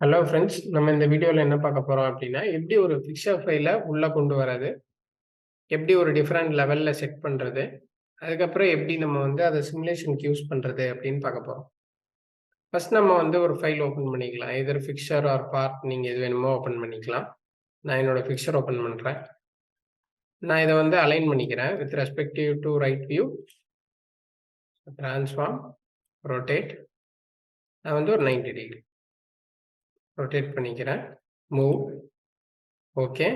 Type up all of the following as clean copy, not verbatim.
Hello friends, நம்ம இந்த வீடியோவில் என்ன பார்க்க போகிறோம் அப்படின்னா, எப்படி ஒரு ஃபிக்சர் ஃபைலை உள்ளே கொண்டு வர்றது, எப்படி ஒரு டிஃப்ரெண்ட் லெவலில் செட் பண்ணுறது, அதுக்கப்புறம் எப்படி நம்ம வந்து அதை சிமுலேஷனுக்கு யூஸ் பண்ணுறது அப்படின்னு பார்க்க போகிறோம். ஃபர்ஸ்ட் நம்ம வந்து ஒரு ஃபைல் ஓப்பன் பண்ணிக்கலாம். எதர் ஃபிக்சர் ஆர் பார்ட் நீங்கள் எது வேணுமோ ஓப்பன் பண்ணிக்கலாம். நான் என்னோட ஃபிக்சர் ஓப்பன் பண்ணுறேன். நான் இதை வந்து அலைன் பண்ணிக்கிறேன் with respective to right view, transform, rotate. நான் வந்து ஒரு 90 டிகிரி ரொட்டேட் பண்ணிக்கிறேன். Move, okay.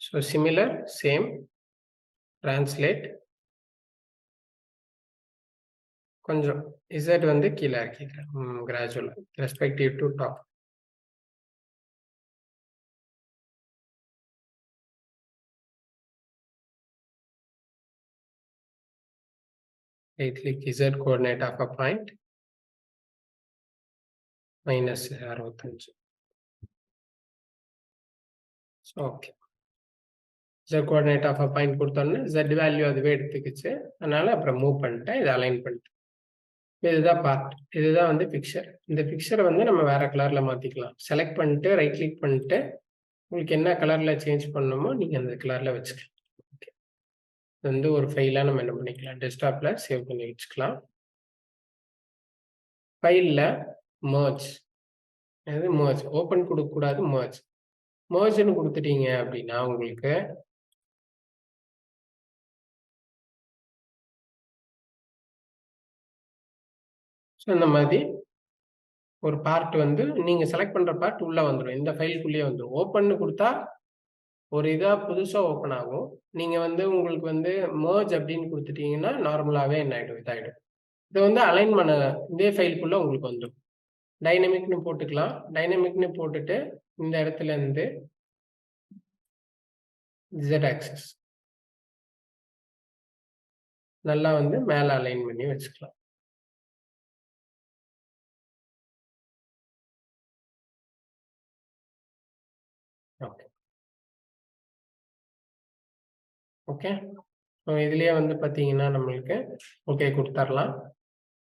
So similar, same, translate, கொஞ்சம் இசட் வந்து கீழே இறக்கிக்கிறேன் கிராஜுவலாக respective to top. Right click Z coordinate of a point -65. Okay, Z coordinate of a point கொடுத்தோன்னே இசட் வேல்யூ அதுவே எடுத்துக்கிச்சு. அதனால அப்புறம் மூவ் பண்ணிட்டேன், இதை அலைன் பண்ணிட்டேன். இதுதான் பார்ட், இதுதான் வந்து பிக்சர். இந்த பிக்சரை வந்து நம்ம வேற கலர்ல மாத்திக்கலாம். செலக்ட் பண்ணிட்டு ரைட் கிளிக் பண்ணிட்டு உங்களுக்கு என்ன கலர்ல சேஞ்ச் பண்ணணுமோ நீங்க அந்த கலர்ல வச்சுக்கலாம். ஓகே, இது வந்து ஒரு ஃபைலா நம்ம என்ன பண்ணிக்கலாம், டெஸ்க்டாப்ல சேவ் பண்ணி வச்சுக்கலாம். ஃபைல்ல மர்ஜ், அது மர்ஜ் ஓப்பன் கொடுக்கக்கூடாது, மர்ஜ். மர்ஜ்னு கொடுத்துட்டீங்க அப்படின்னா உங்களுக்கு இந்த மாதிரி ஒரு பார்ட் வந்து நீங்க செலக்ட் பண்ற பார்ட் உள்ள வந்துடும். இந்த ஃபைலுக்குள்ளேயே வந்துடும். ஓப்பன் கொடுத்தா ஒரு இதா புதுசா ஓப்பன் ஆகும். நீங்க வந்து உங்களுக்கு வந்து மர்ஜ் அப்படின்னு கொடுத்துட்டீங்கன்னா நார்மலாவே என்ன ஆயிடும், இதாயிடும். இதை வந்து அலைன் பண்ண இதே ஃபைலுக்குள்ள உங்களுக்கு வந்துடும். டைனமிக்னு போட்டுக்கலாம். டைனமிக்னு போட்டுட்டு இந்த இடத்துல இருந்து Z ஆக்சிஸ் நல்லா வந்து மேல அலைன் பண்ணி வச்சுக்கலாம். ஓகே ஓகே, இதுலயே வந்து பாத்தீங்கன்னா நம்மளுக்கு ஓகே கொடுத்துடலாம்.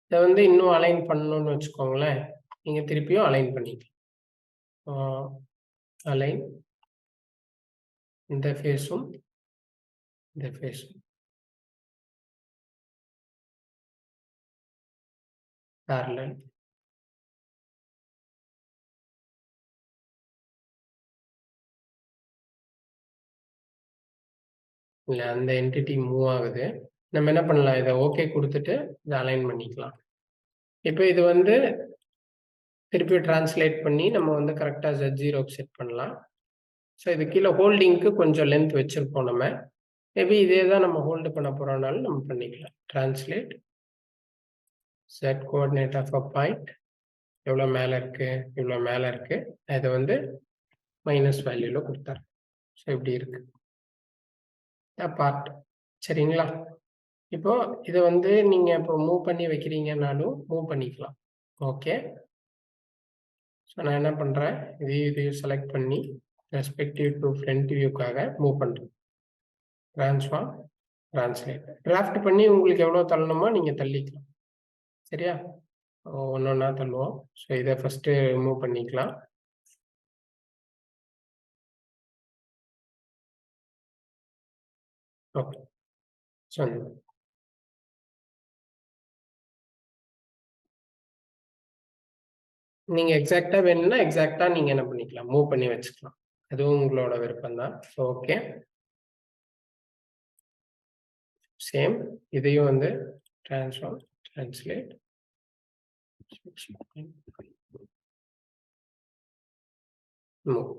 இதை வந்து இன்னும் அலைன் பண்ணணும்னு வச்சுக்கோங்களேன், நீங்க திருப்பியும் அலைன் பண்ணிக்கலாம். அலைன் இந்த ஃபேஸும் இந்த ஃபேஸும் parallel. இல்ல அந்த என்டிட்டி மூவ் ஆகுது. நம்ம என்ன பண்ணலாம், இதை ஓகே கொடுத்துட்டு இதை அலைன் பண்ணிக்கலாம். இப்போ இது வந்து திருப்பி டிரான்ஸ்லேட் பண்ணி நம்ம வந்து கரெக்டா Z0 செட் பண்ணலாம். ஸோ இது கீழே ஹோல்டிங்க்கு கொஞ்சம் லென்த் வச்சிருப்போம் நம்ம. மேபி இதே தான் நம்ம ஹோல்டு பண்ண போறோம்னாலும் நம்ம பண்ணிக்கலாம். Translate Z coordinate of a point எவ்வளோ மேலே இருக்கு, இவ்வளோ மேலே இருக்கு. இதை வந்து மைனஸ் வேல்யூல கொடுத்தாரு. ஸோ இப்படி இருக்கு பார்ட். சரிங்களா? இப்போ இதை வந்து நீங்க இப்போ மூவ் பண்ணி வைக்கிறீங்கன்னாலும் மூவ் பண்ணிக்கலாம். ஓகே, ஸோ நான் என்ன பண்றேன், இதையும் செலக்ட் பண்ணி ரெஸ்பெக்டிவ் டு ஃப்ரண்ட் வியூக்காக மூவ் பண்றேன். Transform, translate. டிராஃப்ட் பண்ணி உங்களுக்கு எவ்வளோ தள்ளணுமோ நீங்க தள்ளிக்கலாம். சரியா? ஒன்னொன்னா தள்ளுவோம். ஸோ இதை ஃபர்ஸ்ட் மூவ் பண்ணிக்கலாம். ஓகே, ஸோ நீங்க எக்ஸாக்டா வேணும்னா எக்ஸாக்டா நீங்க என்ன பண்ணிக்கலாம், மூவ் பண்ணி வச்சுக்கலாம். அதுவும் உங்களோட விருப்பம் தான். ஸோ ஓகே, சேம் இதையும் வந்து ட்ரான்ஸ்ஃபார்ம், டிரான்ஸ்லேட், மூவ்.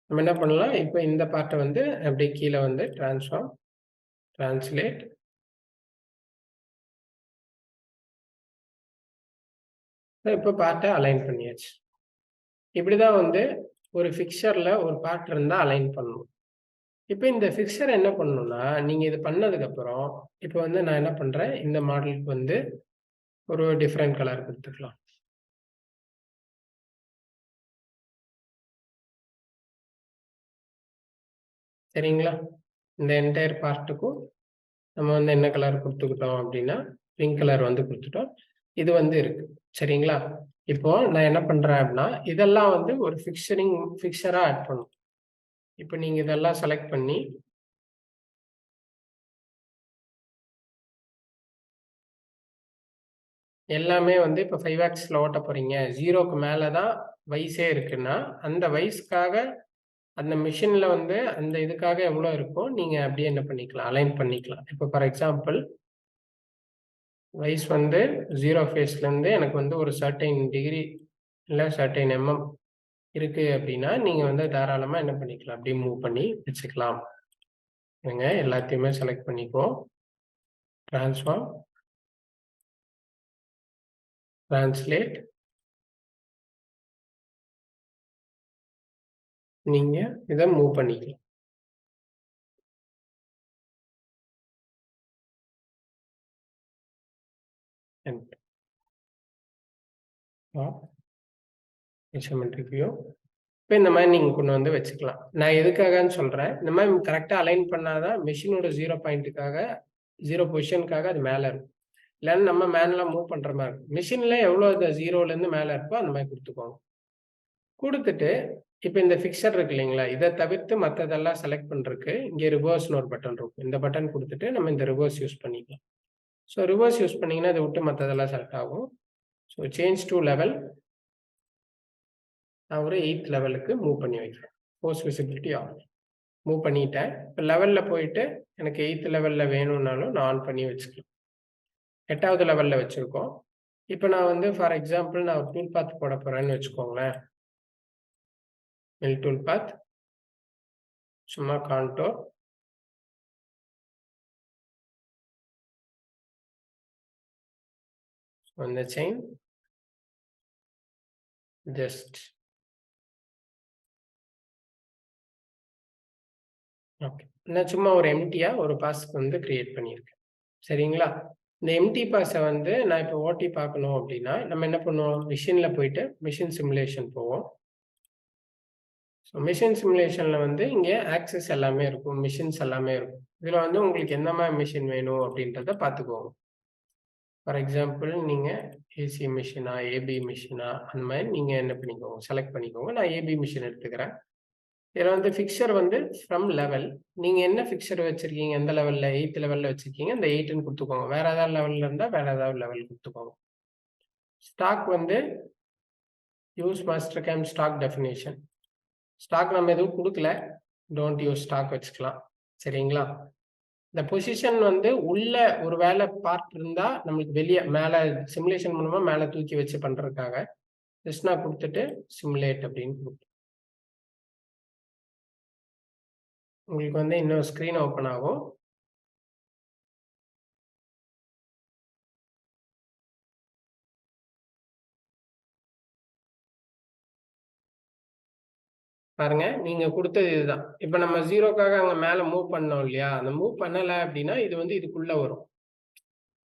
நம்ம என்ன பண்ணலாம், இப்போ இந்த பார்ட்டை வந்து அப்படியே கீழே வந்து ட்ரான்ஸ்ஃபார்ம், டிரான்ஸ்லேட், இப்போ பார்ட்டை அலைன் பண்ணியாச்சு. இப்படிதான் வந்து ஒரு ஃபிக்சர்ல ஒரு பார்ட் இருந்தா அலைன் பண்ணணும். இப்போ இந்த ஃபிக்சர் என்ன பண்ணணும்னா, நீங்க இது பண்ணதுக்கு அப்புறம் இப்போ வந்து நான் என்ன பண்றேன், இந்த மாடலுக்கு வந்து ஒரு டிஃபரெண்ட் கலர் கொடுத்துக்கலாம். சரிங்களா? இந்த என்டையர் பார்ட்டுக்கும் நம்ம வந்து என்ன கலர் குடுத்துக்கிட்டோம் அப்படின்னா, பிங்க் கலர் வந்து குடுத்துட்டோம். இது வந்து இருக்கு. சரிங்களா? இப்போ நான் என்ன பண்றேன் அப்படின்னா, இதெல்லாம் வந்து ஒரு ஃபிக்சரா ஆட் பண்ணணும். இப்ப நீங்க இதெல்லாம் செலக்ட் பண்ணி எல்லாமே வந்து இப்ப 5 ஆக்சிஸ்ல ஓட்டப் போறீங்க. 0க்கு மேல தான் வயசே இருக்குன்னா, அந்த வயசுக்காக அந்த மெஷின்ல வந்து அந்த இதுக்காக எவ்வளோ இருக்கோ, நீங்க அப்படியே என்ன பண்ணிக்கலாம், அலைன் பண்ணிக்கலாம். இப்ப ஃபார் எக்ஸாம்பிள் வயசு வந்து 0 ஃபேஸ்லேருந்து எனக்கு வந்து ஒரு சர்டைன் டிகிரி இல்ல சர்டைன் இருக்கு அப்படின்னா, நீங்க வந்து தாராளமா என்ன பண்ணிக்கலாம், அப்படியே மூவ் பண்ணி வச்சுக்கலாம். இருங்க எல்லாத்தையுமே செலக்ட் பண்ணிக்குவோம். Transform, translate. நீங்க இத மூவ் பண்ணிக்கலாம். என்டர். Instrument view. இப்ப இந்த மாரி நீங்க கொண்டு வந்து வச்சுக்கலாம். நான் எதுக்காகன்னு சொல்றேன். இந்த மாரி கரெக்ட்டா அலைன் பண்ணா தான் மெஷினோட 0 பாயிண்ட்டுக்காக 0 பொசிஷனுக்காக அது மேல இருக்கும். இல்லன்னா நம்ம மேனுவலா மூவ் பண்ற மாரி இருக்கும். மெஷின்ல எவ்வளோ அது 0லேருந்து மேல இருக்கோ அந்த மாரி குடுத்துக்கோங்க. குடுத்துட்டு, இப்ப இந்த ஃபிக்சர் இருக்கு இல்லைங்களா? இத தவிர்த்து மத்ததெல்லாம் செலக்ட் பண்றதுக்கு, இங்க ரிவர்ஸ்ன்னு ஒரு பட்டன் இருக்கும். இந்த பட்டன் குடுத்துட்டு நம்ம இந்த ரிவர்ஸ் யூஸ் பண்ணிக்கலாம். ஸோ ரிவர்ஸ் யூஸ் பண்ணீங்கன்னா, இத விட்டு மத்ததெல்லாம் செலக்ட் ஆகும். So change to level. நான் ஒரு 8த் லெவலுக்கு மூவ் பண்ணி வைக்கிறேன். Force visibility on. மூவ் பண்ணிட்டேன். இப்ப லெவல்ல போயிட்டு எனக்கு 8த் லெவல்ல வேணும்னாலும் நான் ஆன் பண்ணி வச்சுக்கலாம். 8வது லெவல்ல வச்சிருக்கோம். இப்ப நான் வந்து ஃபார் எக்ஸாம்பிள் நான் ஒரு டூல் பாத் போட போறேன்னு வச்சுக்கோங்களேன். Mill tool path. சும்மா கான்டோர். அந்த செயின். ஜஸ்ட். ஓகே. நான் சும்மா ஒரு எம்ப்டியா ஒரு பாஸ் வந்து கிரியேட் பண்ணியிருக்கேன். சரிங்களா? இந்த எம்ப்டி பாஸ வந்து நான் இப்ப ஓட்டி பார்க்கணும் அப்படின்னா, நம்ம என்ன பண்ணுவோம்? மெஷின்ல போயிட்டு மெஷின் சிமுலேஷன் போவோம். ஸோ மெஷின் சிமுலேஷன்ல வந்து இங்க ஆக்சஸ் எல்லாமே இருக்கும். மெஷின்ஸ் எல்லாமே இருக்கும். இதுல வந்து உங்களுக்கு எந்த மாரி மெஷின் வேணும் அப்படின்றத பார்த்துக்கோங்க. ஃபார் எக்ஸாம்பிள் நீங்க ஏசி மெஷினா, ஏபி மெஷினா அந்த மாரி நீங்க என்ன பண்ணிக்கோங்க, செலக்ட் பண்ணிக்கோங்க. நான் ஏபி மெஷின் எடுத்துக்கிறேன். இதுல வந்து ஃபிக்சர் வந்து ஃப்ரம் லெவல். நீங்க என்ன ஃபிக்சர் வச்சிருக்கீங்க? எந்த லெவல்ல? 8த் லெவல்ல வச்சிருக்கீங்க. அந்த 8ன்னு குடுத்துக்கோங்க. வேற ஏதாவது லெவல்ல இருந்தா வேற ஏதாவது லெவல் குடுத்துக்கோங்க. ஸ்டாக் வந்து use Mastercam stock definition. Stock நம்ம எதுவும் குடுக்கல. டோன்ட் யூஸ் ஸ்டாக் வச்சுக்கலாம். சரிங்களா? இந்த பொசிஷன் வந்து உள்ள ஒரு வேள பார்ட் இருந்தா நம்மளுக்கு வெளிய மேல சிமுலேஷன் மூலமா மேல தூக்கி வச்சு பண்றதுக்காக, ஜஸ்ட் நான் குடுத்துட்டு சிமுலேட் அப்படின்னு உங்களுக்கு வந்து இன்னொரு ஸ்க்ரீன் ஓப்பன் ஆகும். பாருங்க, நீங்க குடுத்தது இதுதான். இப்ப நம்ம 0க்காக அங்க மேல மூவ் பண்ணோம் இல்லையா? அந்த மூவ் பண்ணல அப்டின்னா, இது வந்து இதுக்குள்ள வரும்.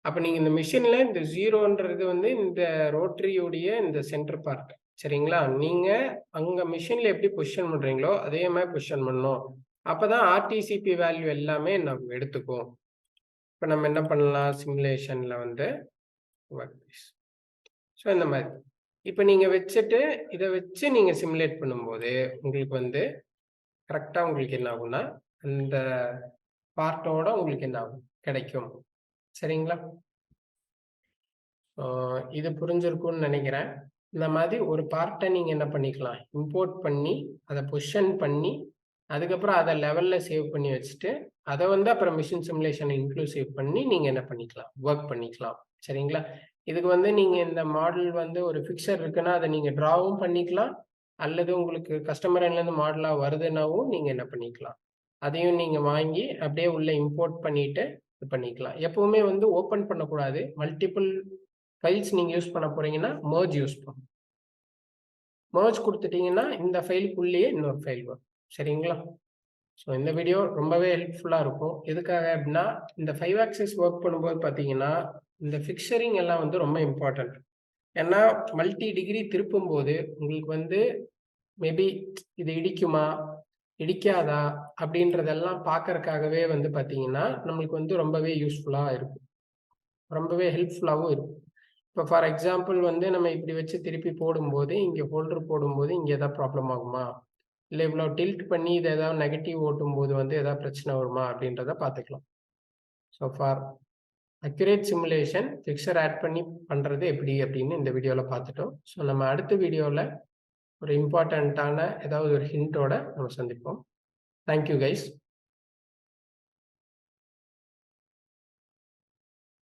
அப்ப நீங்க இந்த மெஷின்ல இந்த 0ன்றது வந்து இந்த ரோட்டரியுடைய இந்த சென்டர் பார்ட். சரிங்களா? நீங்க அங்க மெஷின்ல எப்படி பொசிஷன் பண்றீங்களோ, அதே மாரி பொசிஷன் பண்ணணும். அப்பதான் ஆர்டிசிபி வேல்யூ எல்லாமே நம்ம எடுத்துக்கும். இப்ப நம்ம என்ன பண்ணலாம்? சிமுலேஷன்ல வந்து ஒர்க் பீஸ். ஸோ இந்த மாரி. இப்ப நீங்க வச்சுட்டு, இத வச்சு நீங்க சிமுலேட் பண்ணும்போது, உங்களுக்கு வந்து கரெக்ட்டா உங்களுக்கு என்ன ஆகும்னா, அந்த பார்ட்டோட உங்களுக்கு என்ன ஆகும்? கிடைக்கும். சரிங்களா? ஆ இது புரிஞ்சிருக்கும்னு நெனைக்கிறேன். இந்த மாதிரி ஒரு பார்ட்ட நீங்க என்ன பண்ணிக்கலாம், இம்போர்ட் பண்ணி, அத பொசிஷன் பண்ணி, அதுக்கப்புறம் அத லெவல்ல சேவ் பண்ணி வச்சுட்டு, அத வந்து அப்புறம் மெஷின் சிமுலேஷன் இன்க்ளூசிவ் பண்ணி நீங்க என்ன பண்ணிக்கலாம், வொர்க் பண்ணிக்கலாம். சரிங்களா? இதுக்கு வந்து நீங்க இந்த மாடல் வந்து ஒரு ஃபிக்சர் இருக்குன்னா, அத நீங்க ட்ராவும் பண்ணிக்கலாம். அல்லது உங்களுக்கு கஸ்டமர் எண்ட்லேருந்து மாடலா வருதுன்னாவும் நீங்க என்ன பண்ணிக்கலாம். அதையும் நீங்க வாங்கி அப்படியே உள்ள இம்போர்ட் பண்ணிட்டு இது பண்ணிக்கலாம். எப்பவுமே வந்து ஓப்பன் பண்ணக்கூடாது. மல்டிபிள் ஃபைல்ஸ் நீங்க யூஸ் பண்ண போறீங்கன்னா, மெர்ஜ் யூஸ் பண்ணணும். மெர்ஜ் குடுத்துட்டீங்கன்னா, இந்த ஃபைலுக்குள்ளேயே இன்னொரு ஃபைல் வரும். சரிங்களா? ஸோ இந்த வீடியோ ரொம்பவே ஹெல்ப்ஃபுல்லா இருக்கும். எதுக்காக அப்படின்னா, இந்த 5 ஆக்சிஸ் ஒர்க் பண்ணும்போது பார்த்தீங்கன்னா, இந்த ஃபிக்சரிங் எல்லாம் வந்து ரொம்ப இம்பார்ட்டன்ட். ஏன்னா, மல்டி டிகிரி திருப்பும்போது உங்களுக்கு வந்து மேபி இது இடிக்குமா? இடிக்காதா அப்படின்றதெல்லாம் பார்க்கறக்காகவே வந்து பார்த்தீங்கன்னா, நம்மளுக்கு வந்து ரொம்பவே யூஸ்ஃபுல்லா இருக்கும். ரொம்பவே ஹெல்ப்ஃபுல்லாவும் இருக்கும். இப்போ ஃபார் எக்ஸாம்பிள் வந்து நம்ம இப்படி வச்சு திருப்பி போடும்போது, இங்க ஹோல்டர் போடும்போது இங்க ஏதாவது ப்ராப்ளம் ஆகுமா? இல்ல இவ்வளோ டில்ட் பண்ணி இத ஏதாவது நெகட்டிவ் ஓட்டும்போது வந்து ஏதாவது பிரச்சனை வருமா? அப்படின்றத பார்த்துக்கலாம். So for accurate simulation fixture add பண்ணி பண்றது எப்படி அப்படின்னு இந்த வீடியோல பார்த்துட்டோம். ஸோ நம்ம அடுத்த வீடியோல ஒரு இம்பார்ட்டன்ட்டான ஏதாவது ஒரு ஹிண்டோட நம்ம சந்திப்போம். Thank you guys.